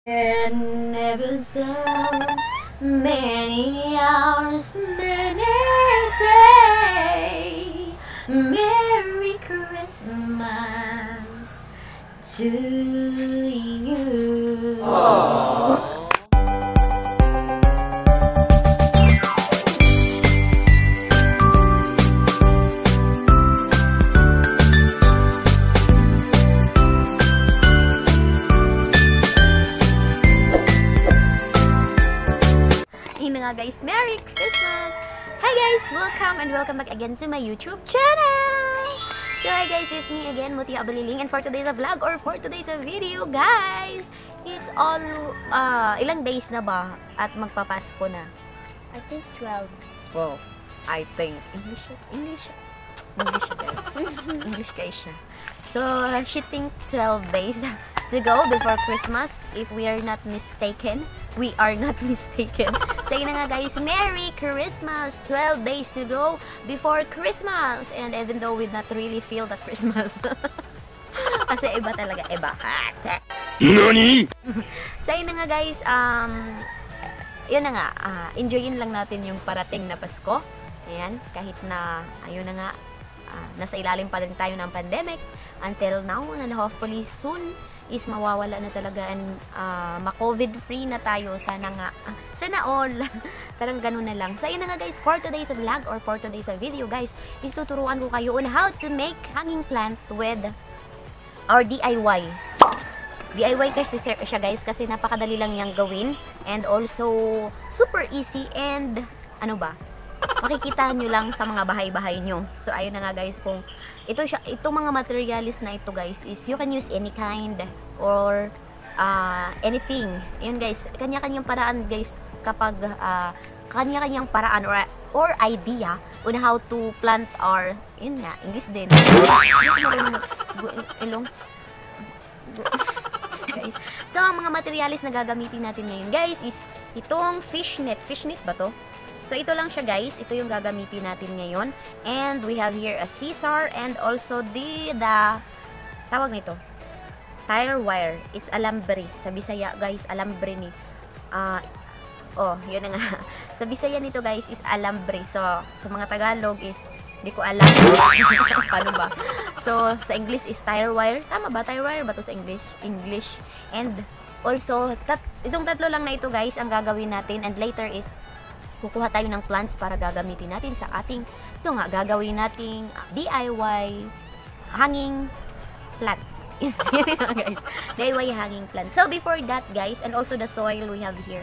And never so many hours, many days. Merry Christmas to you. Aww. Guys, Merry Christmas! Hi guys! Welcome back again to my YouTube channel! So hi guys, it's me again, Mutia Abaliling, and for today's vlog or for today's video guys, it's all, ilang days na ba at magpapasko na? I think 12. Wow, I think, English guys siya. So, she think 12 days to go before Christmas, if we are not mistaken. We are not mistaken. So yun na nga guys, Merry Christmas! 12 days to go before Christmas. And even though we not really feel the Christmas. Kasi iba talaga, iba. NANI? So yun na nga guys, yun na nga, enjoyin lang natin yung parating na Pasko. Ayan, kahit na, ayun na nga, nasa ilalim pa rin tayo ng pandemic. Until now, and hopefully soon, is mawawala na talaga and ma-COVID free na tayo. Sana nga, sana all. Parang ganun na lang. So yun na nga guys, for today's vlog or for today's video guys, is tuturuan ko kayo on how to make hanging plant with our DIY. DIY kasi siya guys, kasi napakadali lang yang gawin and also super easy and ano ba, makikita nyo lang sa mga bahay-bahay nyo. So ayun na nga guys, kung itong mga materials na ito guys is you can use any kind or anything. Ayun guys, kanya-kanyang paraan guys, kapag kanya-kanyang paraan or idea on how to plant our, yun nga, English din. Ilong. Guys. So ang mga materials na gagamitin natin ngayon guys is itong fishnet. Fishnet ba to? So, ito lang siya guys. Ito yung gagamitin natin ngayon. And we have here a scissor and also the tawag nito, tire wire. It's alambre. Sa Bisaya guys, alambre ni. Yun na nga. Sa Bisaya nito guys is alambre. So, sa mga Tagalog is, hindi ko alam. Paano ba? So, sa English is tire wire. Tama ba? Tire wire ba to sa English? English. And also, itong tatlo lang na ito guys, ang gagawin natin. And later is, kukuha tayo ng plants para gagamitin natin sa ating, ito nga, gagawin nating DIY hanging plant. Guys, DIY hanging plant. So, before that, guys, and also the soil we have here.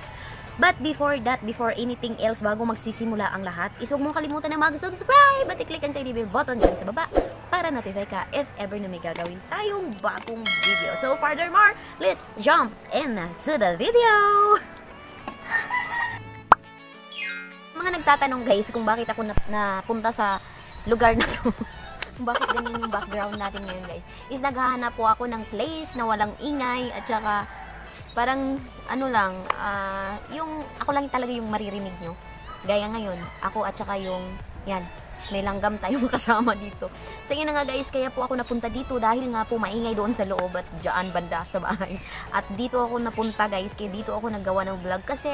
But before that, before anything else, bago magsisimula ang lahat, is huwag mong kalimutan na mag-subscribe at i-click ang tiny bell button dyan sa baba para notify ka if ever na may gagawin tayong bagong video. So, furthermore, let's jump into the video! Mga nagtatanong guys kung bakit ako napunta sa lugar na to. Kung bakit ganyan yung background natin ngayon guys, is naghahanap po ako ng place na walang ingay at saka parang ano lang, yung ako lang talaga yung maririnig nyo. Gaya ngayon, ako at saka yung yan, may langgam tayo makasama dito. So yun na nga guys, kaya po ako napunta dito dahil nga po maingay doon sa loob at dyan banda sa bahay. At dito ako napunta guys, kaya dito ako naggawa ng vlog kasi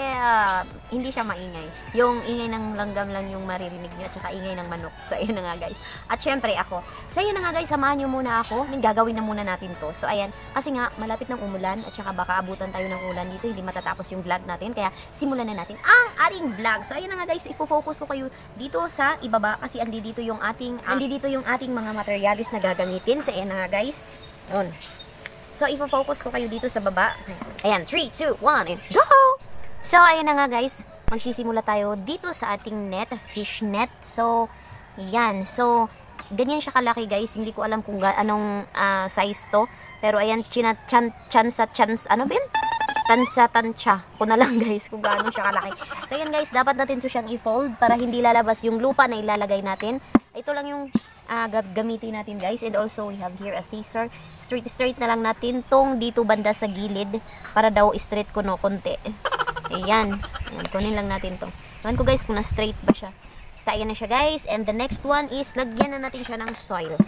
hindi siya maingay. Yung ingay ng langgam lang yung maririnig nyo at saka ingay ng manok. So ayun na nga guys. At syempre ako. So ayun na nga guys, samahan nyo muna ako. Gagawin na muna natin to. So ayan, kasi nga malapit ng umulan at saka baka abutan tayo ng ulan dito. Hindi matatapos yung vlog natin. Kaya simulan na natin ang ating vlog. So ayun na nga guys, ifo-focus ko kayo dito sa ibaba kasi dito yung ating mga materials na gagamitin. So ayan na nga guys. Yun. So ifo-focus ko kayo dito sa baba. Ayan, 3, 2, 1 and go! So ayan na nga guys, magsisimula tayo dito sa ating net, fish net. So yan. So ganyan siya kalaki guys. Hindi ko alam kung anong size to. Pero ayan, ano ba yun? Tansya ko na lang guys kung gaano siya kalaki. So yan guys, dapat natin to siyang i-fold para hindi lalabas yung lupa na ilalagay natin. Ito lang yung gamitin natin guys. And also we have here a scissor. Straight na lang natin tong dito banda sa gilid para daw straight ko no konti. Ayan. Ayan, kunin lang natin to. Tawan ko guys kung na straight ba siya. Basta ayan na siya guys. And the next one is lagyan na natin siya ng soil.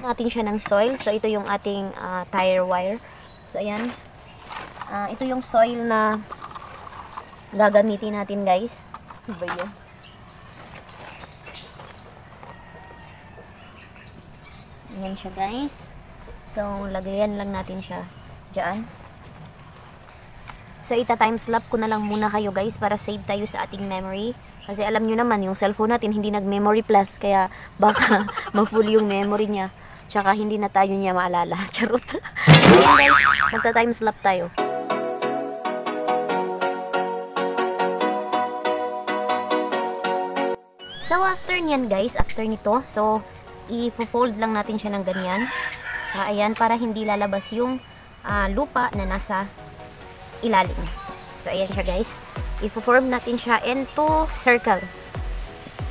So ito yung ating tire wire. So ayan. Ito yung soil na gagamitin natin, guys. Ano ba yun? Ayan siya, guys. So, lagayan lang natin siya dyan. So, ita-timeslap ko na lang muna kayo, guys, para save tayo sa ating memory. Kasi alam nyo naman, yung cellphone natin hindi nag-memory plus, kaya baka ma-full yung memory niya. Tsaka hindi na tayo niya maalala. Charot. So, yun, guys, magta-timeslap tayo. So, after niyan, guys, after nito, so, i-fold lang natin siya ng ganyan. Ayan, para hindi lalabas yung lupa na nasa ilalim. So, ayan siya, guys. I-form natin siya into circle.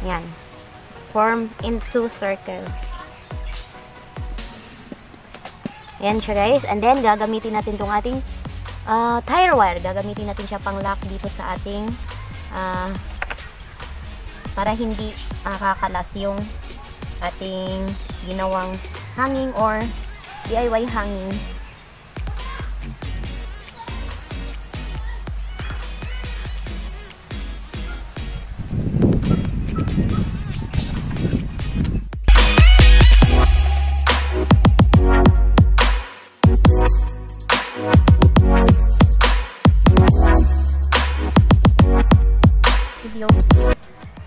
Ayan. Form into circle. Ayan siya, guys. And then, gagamitin natin itong ating tire wire. Gagamitin natin siya pang lock dito sa ating para hindi kakalas yung ating ginawang hanging or DIY hanging.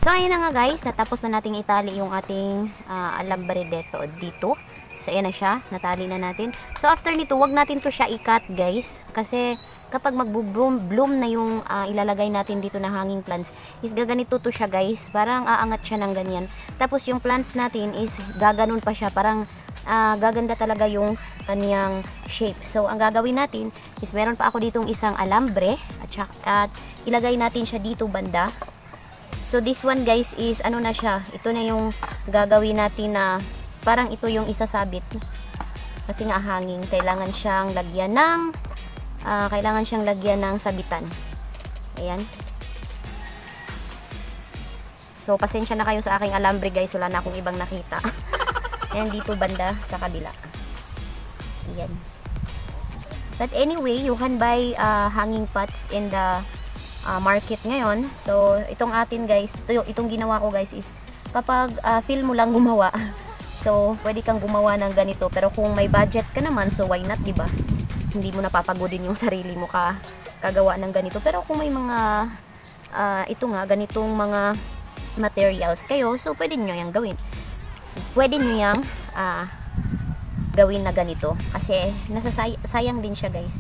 So, ayun na nga, guys. Natapos na nating itali yung ating alambre dito. So, ayan na siya. Natali na natin. So, after nito, wag natin to siya i-cut, guys. Kasi, kapag mag-bloom na yung ilalagay natin dito na hanging plants, is gaganito to siya, guys. Parang aangat siya ng ganyan. Tapos, yung plants natin is gaganon pa siya. Parang gaganda talaga yung kanyang shape. So, ang gagawin natin is meron pa ako ditong isang alambre. At ilagay natin siya dito banda. So, this one, guys, is ano na siya. Ito na yung gagawin natin na parang ito yung isasabit. Kasi nga hanging. Kailangan siyang lagyan ng sabitan. Ayan. So, pasensya na kayo sa aking alambre, guys. Wala na akong ibang nakita. Ayan, dito banda sa kabila. Ayan. But anyway, you can buy hanging pots in the market ngayon. So, itong atin, guys, itong ginawa ko, guys, is kapag feel mo lang gumawa. So, pwede kang gumawa ng ganito. Pero kung may budget ka naman, so why not, diba? Hindi mo napapagodin yung sarili mo kagawa ng ganito. Pero kung may mga ito nga, ganitong mga materials kayo, so pwede nyo yung gawin. Pwede nyo yung gawin na ganito. Kasi sayang din siya, guys.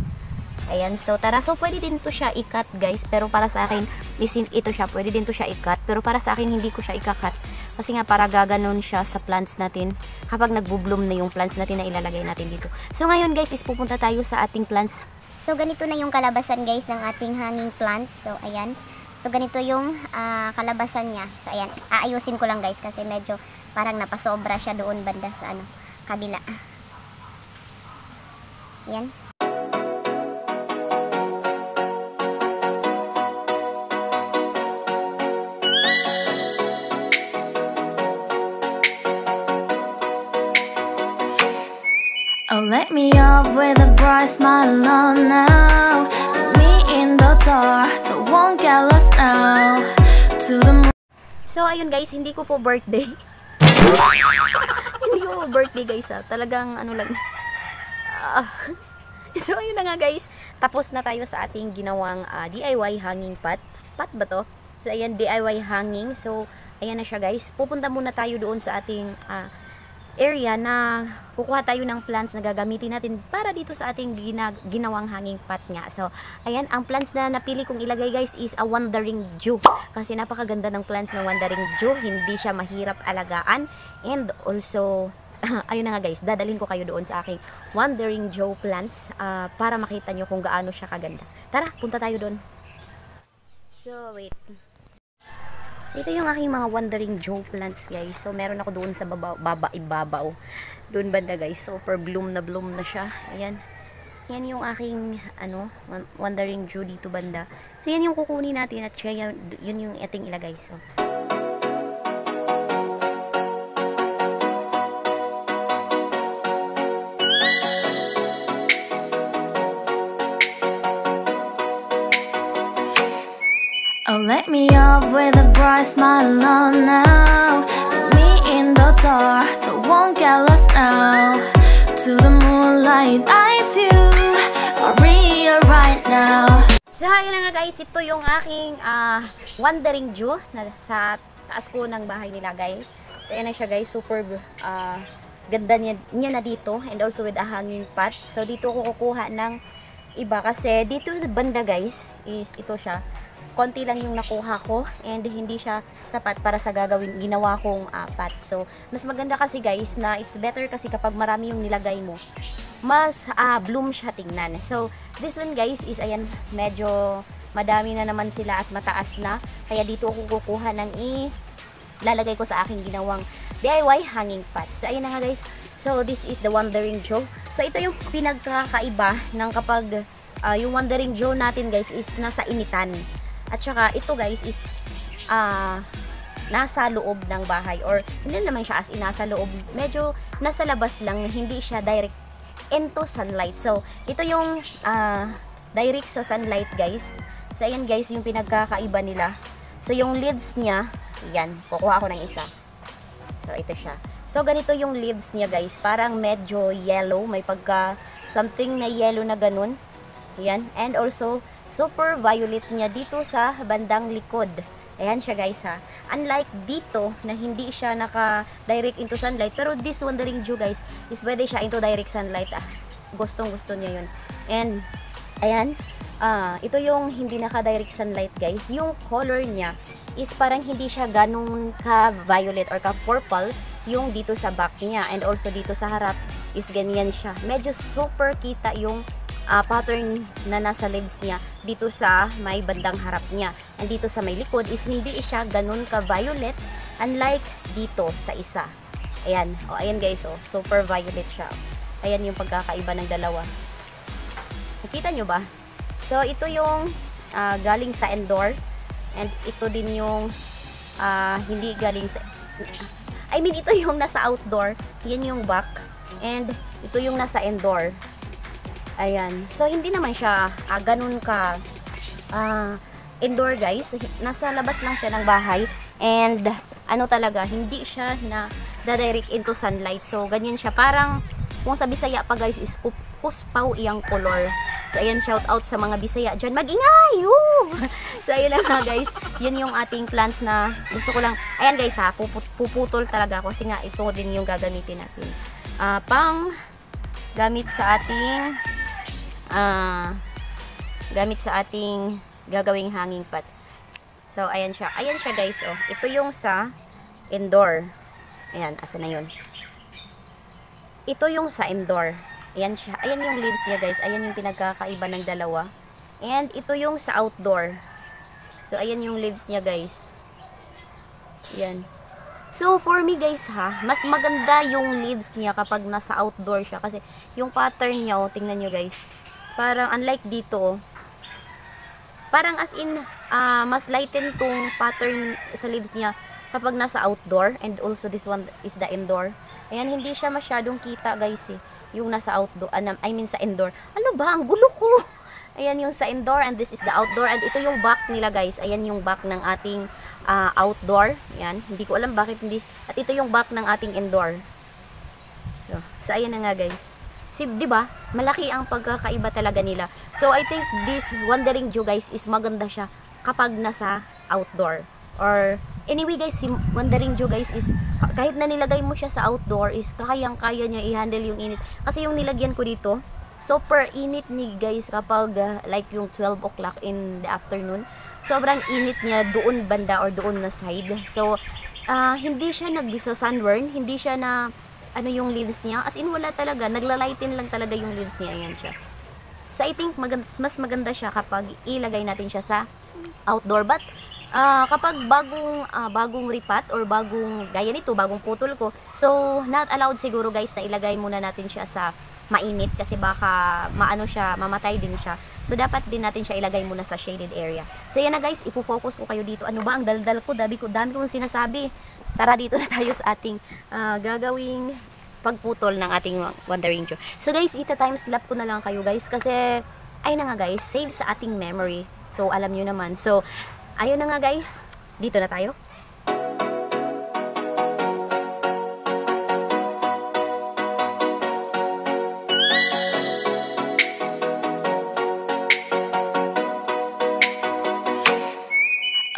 Ayan, so tara. So, pwede din to siya i-cut, guys. Pero para sa akin, ito siya. Pwede din to siya i-cut. Pero para sa akin, hindi ko siya i-cut. Kasi nga, para gaganon siya sa plants natin kapag nagbo-bloom na yung plants natin na ilalagay natin dito. So, ngayon, guys, is pupunta tayo sa ating plants. So, ganito na yung kalabasan, guys, ng ating hanging plants. So, ayan. So, ganito yung kalabasan niya. So, ayan. Aayusin ko lang, guys, kasi medyo parang napasobra siya doon banda sa kabila. Ayan. Oh, let me up with a bright smile on now. Put me in the dark, so won't get lost now. To the moon. So, ayun, guys, hindi ko po birthday. Hindi ko po birthday, guys, ha. Talagang, ano lang. So, ayun na nga, guys. Tapos na tayo sa ating ginawang DIY hanging pot. Pot ba to? So, ayan, DIY hanging. So, ayan na siya, guys. Pupunta muna tayo doon sa ating area na kukuha tayo ng plants na gagamitin natin para dito sa ating ginawang hanging pot nga. So, ayan, ang plants na napili kong ilagay, guys, is a wandering Jew. Kasi napakaganda ng plants ng wandering Jew. Hindi siya mahirap alagaan. And also, ayun na nga, guys, dadalhin ko kayo doon sa aking wandering Jew plants para makita nyo kung gaano siya kaganda. Tara, punta tayo doon. So, wait. Ito yung aking mga wandering Jew plants, guys. So, meron ako doon sa ibabaw. Doon banda, guys. So, per bloom na siya. Ayan. Yan yung aking, wandering Jew dito banda. So, yan yung kukunin natin at yun yung ating ilagay. So, Oh, let me up with a bright smile on now. Put me in the dark, so won't get lost now. To the moonlight, eyes you, Maria right now. So, ayun na nga guys, ito yung aking wandering Jew na sa taas ko ng bahay nila guys. So, ayan na siya guys, super ganda niya na dito and also with a hanging pot. So, dito ako kukuha ng iba kasi dito banda guys is ito siya. Konti lang yung nakuha ko and hindi siya sapat para sa ginawa kong pot. So, mas maganda kasi guys na it's better kasi kapag marami yung nilagay mo, mas bloom siya tingnan. So, this one guys is ayan, medyo madami na naman sila at mataas na. Kaya dito ako kukuha ng lalagay ko sa aking ginawang DIY hanging pot. So, ayun na nga guys. So, this is the Wandering Joe. So, ito yung pinagkakaiba ng kapag yung Wandering Joe natin guys is nasa initan. At saka, ito guys is nasa loob ng bahay or hindi naman siya as in nasa loob. Medyo nasa labas lang, hindi siya direct into sunlight. So, ito yung direct sa sunlight guys. So, ayan guys, yung pinagkakaiba nila. So, yung leaves niya, yan, kukuha ako ng isa. So, ito siya. So, ganito yung leaves niya guys. Parang medyo yellow. May pagka something na yellow na ganun. Yan. And also, super violet niya dito sa bandang likod. Ayan siya guys ha. Unlike dito na hindi siya naka-direct into sunlight. Pero this Wandering Jew guys is pwede siya into direct sunlight. Gustong gusto niya yun. And ayan. Ito yung hindi naka-direct sunlight guys. Yung color niya is parang hindi siya ganun ka-violet or ka-purple yung dito sa back niya. And also dito sa harap is ganyan siya. Medyo super kita yung pattern na nasa leaves niya dito sa may bandang harap niya. And dito sa may likod is hindi siya ganun ka-violet unlike dito sa isa. Ayan. O, ayan guys. O, super violet siya. Ayan yung pagkakaiba ng dalawa. Nakita nyo ba? So, ito yung galing sa indoor. And ito din yung hindi galing sa... I mean, ito yung nasa outdoor. Yan yung back. And ito yung nasa indoor. Ayan. So, hindi naman siya ganun ka indoor guys. Nasa labas lang siya ng bahay. And ano talaga, hindi siya na direct into sunlight. So, ganyan siya. Parang, kung sa Bisaya pa guys, is kuspaw iyang color. So, ayan, shout out sa mga Bisaya dyan. Mag-ingay! Woo! So, ayun lang nga guys. Yun yung ating plants na gusto ko lang. Ayan guys ha, puputol talaga ako. Kasi nga, ito din yung gagamitin natin. Pang gamit sa ating gagawing hanging pot. So, ayan siya. Ayan siya guys. Oh. Ito yung sa indoor. Ayan, asa na yun? Ito yung sa indoor. Ayan siya. Ayan yung leaves niya guys. Ayan yung pinagkakaiba ng dalawa. And ito yung sa outdoor. So, ayan yung leaves niya guys. Ayan. So, for me guys ha, mas maganda yung leaves niya kapag nasa outdoor siya. Kasi yung pattern niya, oh, tingnan nyo guys. Parang unlike dito, parang as in, mas lighten tong pattern sa leaves niya kapag nasa outdoor. And also this one is the indoor. Ayan, hindi siya masyadong kita guys eh. Yung nasa outdoor, I mean sa indoor. Ano ba? Ang gulo ko! Ayan yung sa indoor and this is the outdoor. And ito yung back nila guys. Ayan yung back ng ating outdoor. Ayan. Hindi ko alam bakit hindi. At ito yung back ng ating indoor. So ayan na nga guys. Di ba? Malaki ang pagkakaiba talaga nila. So I think this Wandering Jew guys is maganda siya kapag nasa outdoor. Or anyway guys, si Wandering Jew guys is kahit na nilagay mo siya sa outdoor is kayang-kaya niya i-handle yung init. Kasi yung nilagyan ko dito, super init ni guys kapag like yung 12 o'clock in the afternoon. Sobrang init niya doon banda or doon na side. So, hindi siya nag-sa sunburn, hindi siya na ano yung leaves niya. As in wala talaga, naglalighten lang talaga yung leaves niya. Ayan siya. So, I think mas maganda siya kapag ilagay natin siya sa outdoor. But, kapag bagong ripat or gaya nito, bagong putol ko, so not allowed siguro guys na ilagay muna natin siya sa mainit kasi baka mamatay din siya. So dapat din natin siya ilagay muna sa shaded area. So yan na guys, ipo-focus ko kayo dito. Ano ba ang daldal ko? Dami kong sinasabi. Tara dito na tayo sa ating gagawing pagputol ng ating Wandering Jew. So guys, ita-timeslap ko na lang kayo guys kasi ay na nga guys, save sa ating memory. So, alam nyo naman. So, ayun na nga guys. Dito na tayo.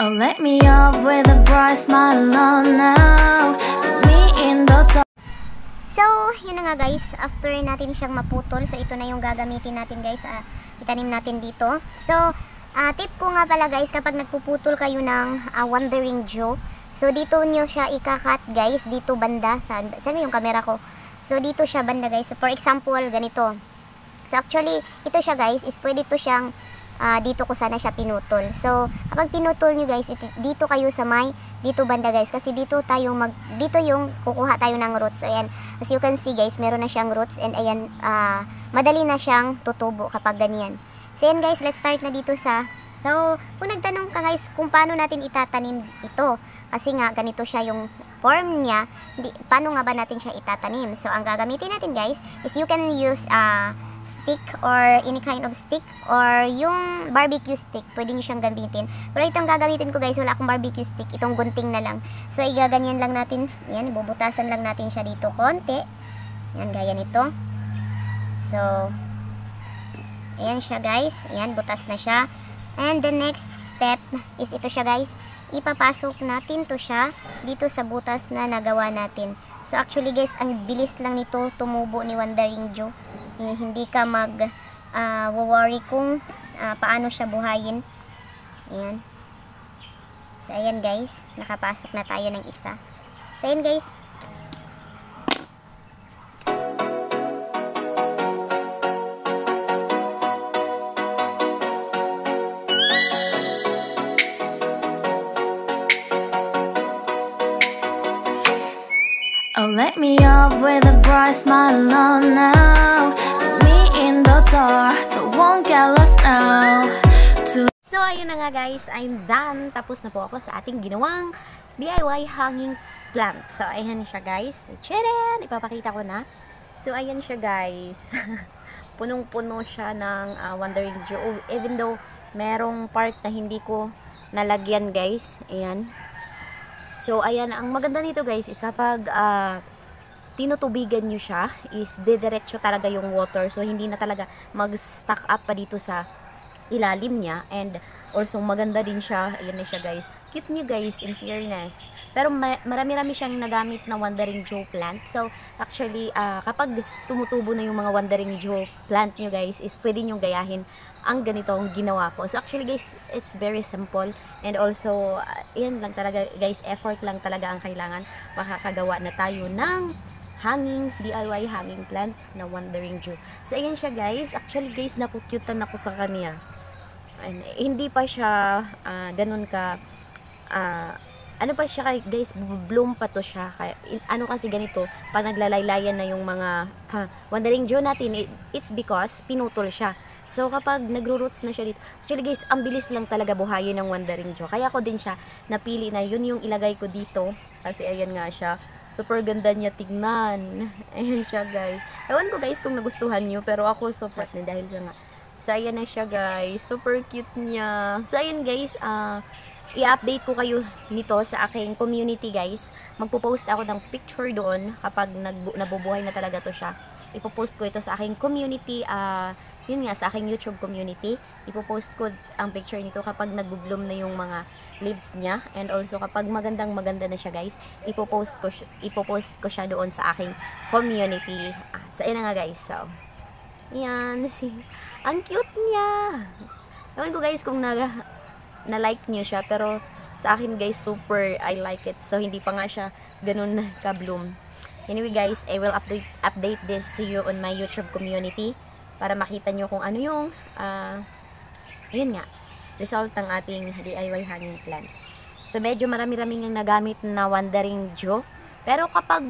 Oh, let me up with a bright smile on now. Put me in the dark. So, yun na nga guys, after natin siyang maputol, so ito na yung gagamitin natin guys, itanim natin dito. So, tip ko nga pala guys, kapag nagpuputol kayo ng Wandering Joe, so dito nyo siya ikakat guys, dito banda, saan yung camera ko? So, dito siya banda guys, so, for example, ganito. So, actually, ito siya guys, is pwede to siyang, dito ko sana siya pinutol. So, kapag pinutol nyo guys, dito kayo sa may, dito banda guys, kasi dito yung kukuha tayo ng roots. So, ayan, as you can see guys, meron na siyang roots, and ayan, madali na siyang tutubo kapag ganyan. So, ayan guys, let's start na dito so, kung nagtanong ka guys, kung paano natin itatanim ito, kasi nga, ganito siya yung form niya, paano nga ba natin siya itatanim? So, ang gagamitin natin guys, is you can use, stick or any kind of stick or yung barbecue stick, pwede nyo siyang gamitin. Pero itong gagamitin ko guys, wala akong barbecue stick, itong gunting na lang. So igaganyan lang natin, yan, ibubutasan lang natin siya dito konti. Yan, gaya nito. So ayan siya guys, ayan, butas na siya. And the next step is ito siya guys, ipapasok natin to siya dito sa butas na nagawa natin. So actually guys, ang bilis lang nito tumubo ni Wandering Joe. Hindi ka worry kung paano siya buhayin. Ayan. So ayan guys, nakapasok na tayo ng isa. So ayan guys. Oh, let me up with a bright smile on now. Put me in the dark, so won't get lost now. So, ayun na nga guys, I'm done. Tapos na po ako sa ating ginawang DIY hanging plant. So, ayan siya guys. Tcharan! Ipapakita ko na. So, ayan siya guys. Punong-puno siya ng Wandering Joe. Even though, merong part na hindi ko nalagyan guys. Ayan. So, ayan, ang maganda nito guys is kapag tinutubigan nyo siya, is didiretso talaga yung water. So, hindi na talaga mag-stack up pa dito sa ilalim niya. And also, maganda din siya. Ayan na siya guys. Cute nyo guys, in fairness. Pero marami-rami siyang nagamit na Wandering Joe plant. So, actually, kapag tumutubo na yung mga Wandering Joe plant nyo guys, is pwede nyo gayahin ang ganitong ginawa ko. So actually guys, it's very simple, and also yan lang talaga guys, effort lang talaga ang kailangan. Makakagawa na tayo ng DIY hanging plant na Wandering Joe. So ayan siya guys. Actually guys, nakukyutan ako sa kanya. And, hindi pa siya ganun ka ano pa siya guys, bloom pa to siya. Kaya, ano kasi ganito, pag naglalaylayan na yung mga Wandering Joe natin, it's because pinutol siya. So, kapag nagro-roots na siya dito, actually guys, ang bilis lang talaga buhayin ng Wandering Joe. Kaya ko din siya napili na yun yung ilagay ko dito. Kasi ayan nga siya. Super ganda niya tignan. Ayan siya guys. Ewan ko guys kung nagustuhan nyo, pero ako so flat na dahil sa nga. So, ayan na siya guys. Super cute niya. So, ayan guys, i-update ko kayo nito sa aking community guys. Magpo-post ako ng picture doon kapag nabubuhay na talaga to siya. Ipopost ko ito sa aking community, yun nga, sa aking YouTube community. Ipopost ko ang picture nito kapag nag-bloom na yung mga leaves niya. And also, kapag maganda na siya guys, ipopost ko siya doon sa aking community. So, yun na nga guys. So, yan. Ang cute niya. Ewan ko guys kung na-like niyo siya, pero sa akin guys, super I like it. So, hindi pa nga siya ganun ka-bloom. Anyway guys, I will update this to you on my YouTube community para makita nyo kung ano yung yun nga, result ng ating DIY hanging plant. So medyo marami-rami yung nagamit na Wandering Joe. Pero kapag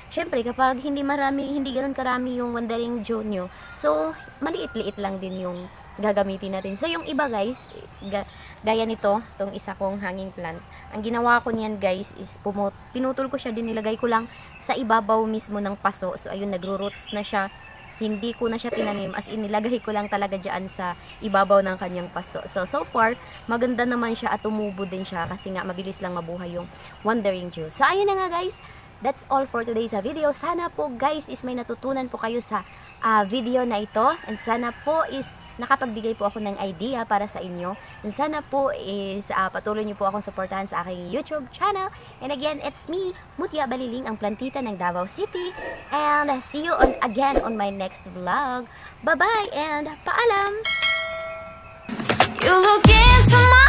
syempre kapag hindi ganoon karami yung Wandering Joe nyo, so maliit-liit lang din yung gagamitin natin. So yung iba guys, gaya nito, tong isa kong hanging plant, ang ginawa ko niyan guys is pinutol ko siya din, nilagay ko lang sa ibabaw mismo ng paso. So ayun, nagro-roots na siya Hindi ko na siya tinanim, as in nilagay ko lang talaga dyan sa ibabaw ng kanyang paso. So far, maganda naman siya at tumubo din siya kasi nga mabilis lang mabuhay yung Wandering Jew. So ayun na nga guys, that's all for today's video. Sana po guys is may natutunan po kayo sa video na ito, and sana po is nakapagbigay po ako ng idea para sa inyo, and sana po is patuloy niyo po akong suportahan sa aking YouTube channel. And again, it's me, Mutia Baliling, ang plantita ng Davao City, and see you again on my next vlog. Bye bye and paalam! You look into my